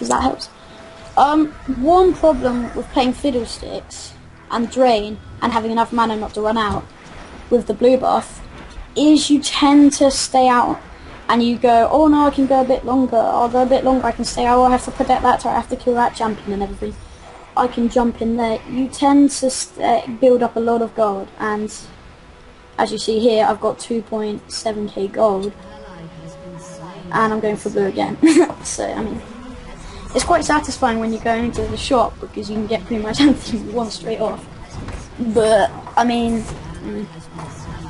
because that helps. One problem with playing Fiddlesticks and Drain and having enough mana not to run out with the blue buff is you tend to stay out and you go, oh no, I can go a bit longer, I'll go a bit longer, I can stay out, I have to protect that, I have to kill that champion and everything. I can jump in there. You tend to build up a lot of gold, and as you see here, I've got 2.7k gold, and I'm going for blue again. So, I mean, it's quite satisfying when you're going into the shop because you can get pretty much anything you want straight off. But, I mean,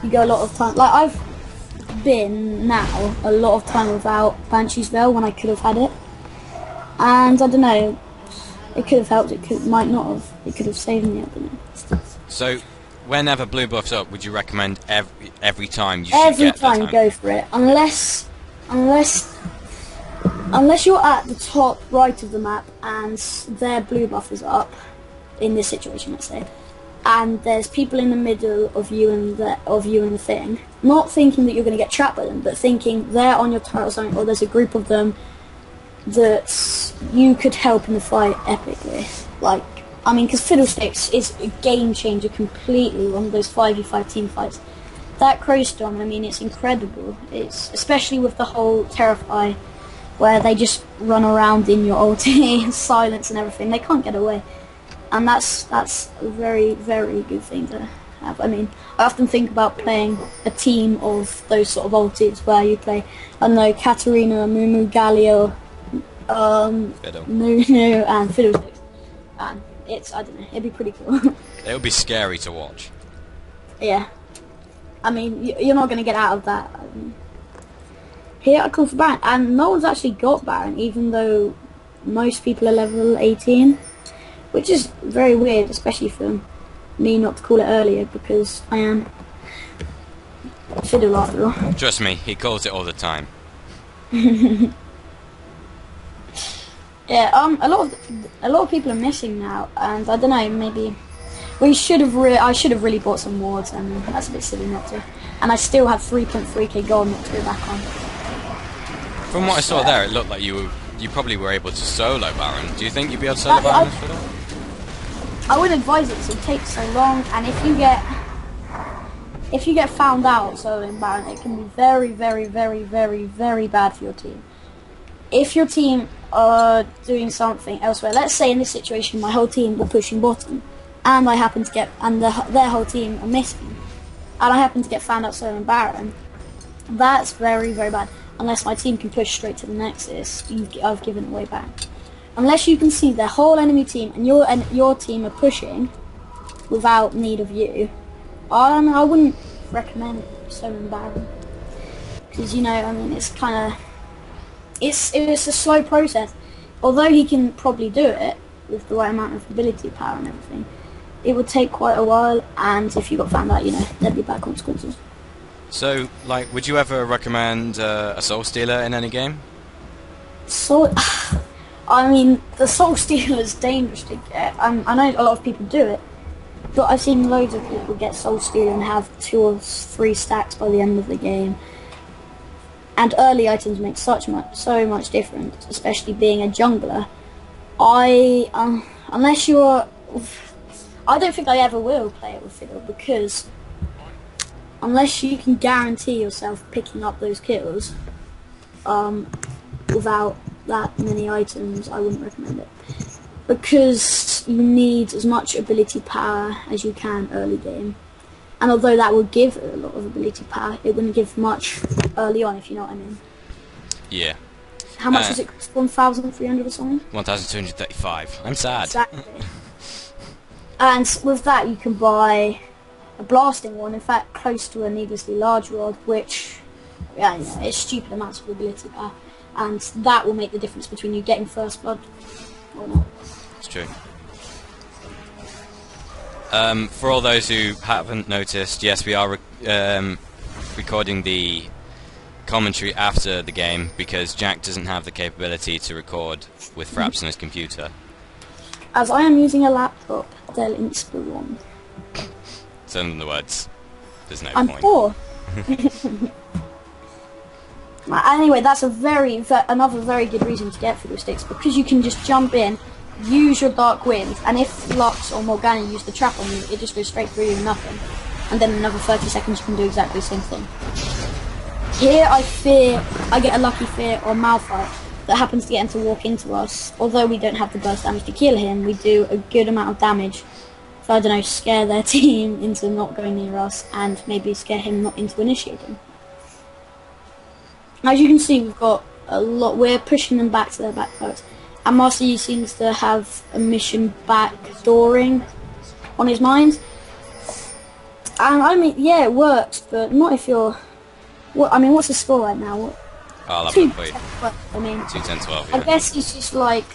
you go a lot of time. Like, I've been now a lot of time without Banshee's Veil when I could have had it. And, I don't know, it could have helped, might not have. It could have saved me, I don't know. So, whenever blue buff's up, would you recommend every time you should every get time go for it, unless you're at the top right of the map and their blue buff is up, in this situation, let's say, and there's people in the middle of you and the thing, not thinking that you're going to get trapped by them, but thinking they're on your turret or something, or there's a group of them that you could help in the fight epically. Like, I mean, because Fiddlesticks is a game changer completely on those 5v5 team fights. That Crowstorm, I mean, it's incredible. It's especially with the whole Terrify, where they just run around in your ulti, silence and everything. They can't get away, and that's a very, very good thing to have. I mean, I often think about playing a team of those sort of ultis where you play, I don't know, Katarina, Mumu, Galio, Nunu, and Fiddlesticks. And it's, I don't know, it'd be pretty cool. It would be scary to watch. Yeah. I mean, you're not going to get out of that. Here I call for Baron, and no one's actually got Baron, even though most people are level 18, which is very weird, especially for me not to call it earlier, because I am Fiddle after all. Trust me, he calls it all the time. Yeah, a lot of people are missing now, and I don't know, maybe I should have really bought some wards, and that's a bit silly not to. And I still have 3.3k gold not to go back on. From what I saw there, it looked like you probably were able to solo Baron. Do you think you'd be able to solo Baron? I wouldn't advise it, so it takes so long, and if you get found out soloing Baron, it can be very, very, very, very, very bad for your team. If your team are doing something elsewhere, let's say in this situation my whole team were pushing bottom, and I happen to get, and their whole team are missing, and I happen to get found out soloing Baron, that's very, very bad. Unless my team can push straight to the Nexus, I've given away back. Unless you can see their whole enemy team and your team are pushing without need of you, I wouldn't recommend soloing Baron, because, you know, I mean, it's kind of it's a slow process. Although he can probably do it with the right amount of ability power and everything, it would take quite a while, and if you got found out, you know, there'd be bad consequences. So, like, would you ever recommend a Soul Stealer in any game? I mean, the Soul Stealer is dangerous to get. I know a lot of people do it, but I've seen loads of people get Soul Stealer and have 2 or 3 stacks by the end of the game. And early items make so much difference, especially being a jungler. Unless you're, I don't think I ever will play it with Fiddle, because unless you can guarantee yourself picking up those kills without that many items, I wouldn't recommend it, because you need as much ability power as you can early game. And although that would give a lot of ability power, it wouldn't give much early on, if you know what I mean. Yeah. How much was it? 1,300 or something? 1,235. I'm sad. Exactly. And with that, you can buy a blasting one, in fact, close to a needlessly large rod, which, yeah, you know, it's stupid amounts of ability power, and that will make the difference between you getting first blood or not. It's true. For all those who haven't noticed, yes, we are recording the commentary after the game, because Jack doesn't have the capability to record with fraps on his computer. As I am using a laptop, Dell Inspiron. So in other words, there's no I'm point. poor. Anyway, that's another very good reason to get Fiddlesticks, because you can just jump in, use your Dark Wind, and if Lux or Morgana use the trap on you, it just goes straight through you and nothing. And then in another 30 seconds you can do exactly the same thing. Here I get a lucky fear or Malphite that happens to get him to walk into us. Although we don't have the burst damage to kill him, we do a good amount of damage. So I don't know, scare their team into not going near us, and maybe scare him not into initiating. As you can see, we've got a lot. We're pushing them back to their back post. And Master Yi seems to have a mission backdooring on his mind. And I mean, yeah, it works, but not if you're... what's the score right now? I'll have it for you. I mean, 2-10-12, yeah. I guess he's just like,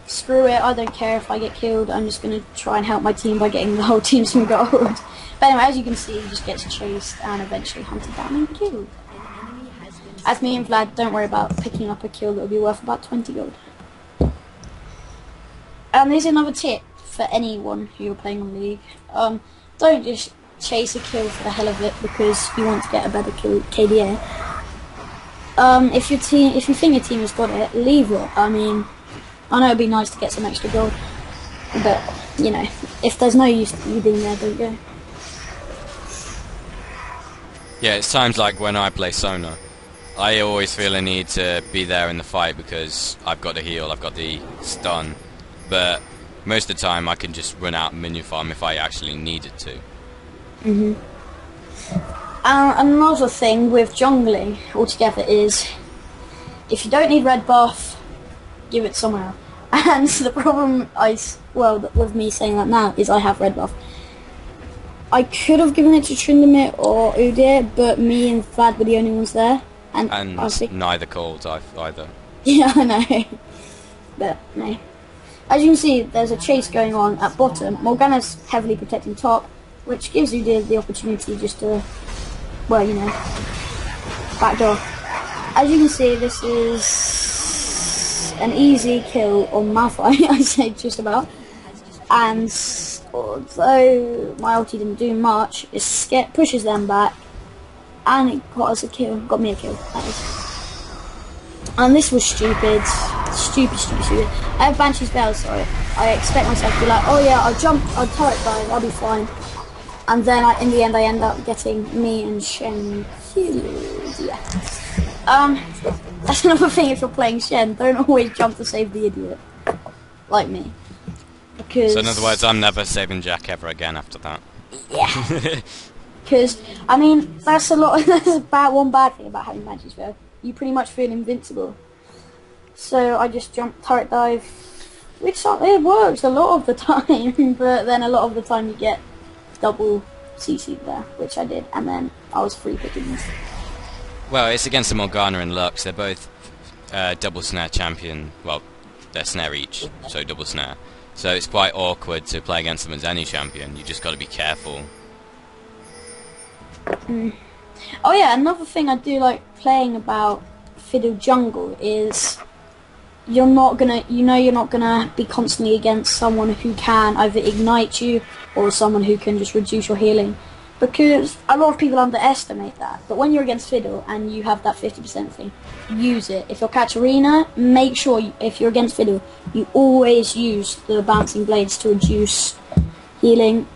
screw it, I don't care if I get killed, I'm just going to try and help my team by getting the whole team some gold. But anyway, as you can see, he just gets chased and eventually hunted down and killed. As me and Vlad, don't worry about picking up a kill that will be worth about 20 gold. And there's another tip for anyone who you're playing on League. Don't just chase a kill for the hell of it because you want to get a better KDA. If you think your team has got it, leave it. I mean, I know it'd be nice to get some extra gold, but you know, if there's no use to you being there, don't go. Yeah, it's times like when I play Sona, I always feel a need to be there in the fight because I've got the heal, I've got the stun, but most of the time I can just run out and minion farm if I actually needed to. Another thing with jungling altogether is, if you don't need red buff, give it somewhere else. And the problem with me saying that now is I have red buff. I could have given it to Tryndamere or Udyr, but me and Vlad were the only ones there. And neither called either. Yeah, I know. But no. As you can see, there's a chase going on at bottom. Morgana's heavily protecting top, which gives you the opportunity just to, well, you know, backdoor. As you can see, this is an easy kill on Malphite, I say just about. And although my ulti didn't do much, it pushes them back, and it got us a kill. Got me a kill, that is. And this was stupid. Stupid. I have Banshee's Bell, so I expect myself to be like, oh yeah, I'll turret dive, I'll be fine. And then in the end I end up getting me and Shen killed. Yeah. That's another thing if you're playing Shen, don't always jump to save the idiot. Like me. Because... So in other words, I'm never saving Jack ever again after that. Yeah. Because, I mean, that's one bad thing about having Banshee's Bell. You pretty much feel invincible. So I just jump turret dive, which it works a lot of the time, but then a lot of the time you get double CC'd there, which I did, and then I was free picking this. Well, it's against the Morgana and Lux. They're both double snare champion. Well, they're snare each, so double snare. So it's quite awkward to play against them as any champion. You just got to be careful. Oh yeah, another thing I do like playing about Fiddle Jungle is you're not gonna be constantly against someone who can either ignite you or someone who can just reduce your healing, because a lot of people underestimate that. But when you're against Fiddle and you have that 50% thing, use it. If you're Katarina, make sure if you're against Fiddle, you always use the bouncing blades to reduce healing,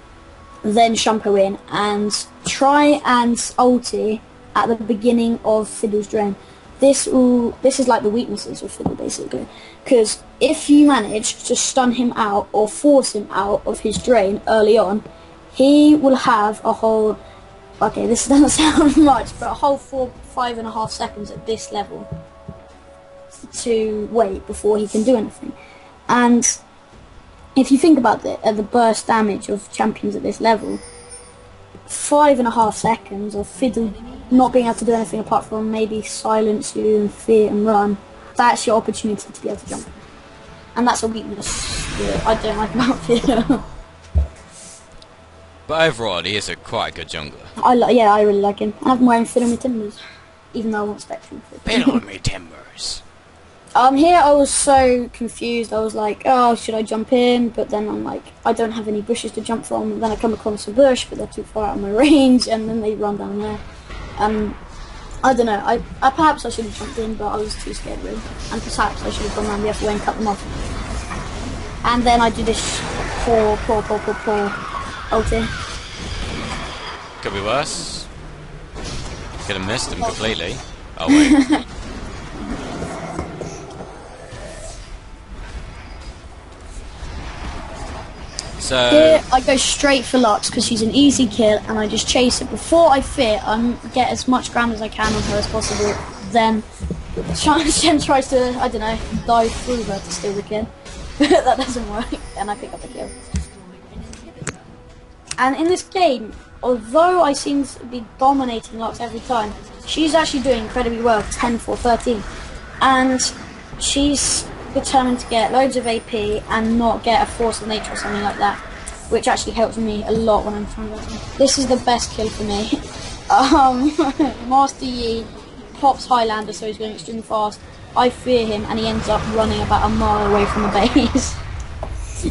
then Shumpo in, and try and ulti at the beginning of Fiddle's drain. This is like the weaknesses of Fiddle, basically. Because if you manage to stun him out or force him out of his drain early on, he will have a whole... Okay, this doesn't sound much, but a whole 5.5 seconds at this level to wait before he can do anything. And if you think about the burst damage of champions at this level, 5.5 seconds of Fiddle not being able to do anything apart from maybe silence you and fear and run, that's your opportunity to be able to jump. And that's a weakness that I don't like about Fiddle. But overall, he is quite a good jungler. Yeah, I really like him. I've been wearing Fiddle Me Timbers, even though I want Spectrum. Fiddle Me Timbers. Here I was so confused. I was like, oh, should I jump in? But then I'm like, I don't have any bushes to jump from. And then I come across a bush, but they're too far out of my range, and then they run down there. I don't know. I perhaps I should have jumped in, but I was too scared really. And perhaps I should have gone around the other way and cut them off. And then I do this poor ulti. Could be worse. Could have missed them completely. Oh wait. So here I go straight for Lux because she's an easy kill, and I just chase it before I fit and get as much ground as I can on her as possible. Then Shen tries to, I don't know, dive through her to steal the kill. That doesn't work, and I pick up the kill. And in this game, although I seem to be dominating Lux every time, she's actually doing incredibly well, 10-4-13. And she's determined to get loads of AP and not get a force of nature or something like that, which actually helps me a lot when I'm trying to go. This is the best kill for me. Master Yi pops Highlander, so he's going extremely fast. I fear him, and he ends up running about a mile away from the base.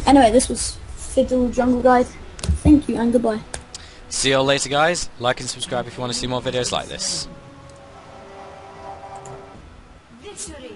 Anyway, this was Fiddle Jungle Guide. Thank you and goodbye. see you all later, guys. Like and subscribe if you want to see more videos like this. Victory!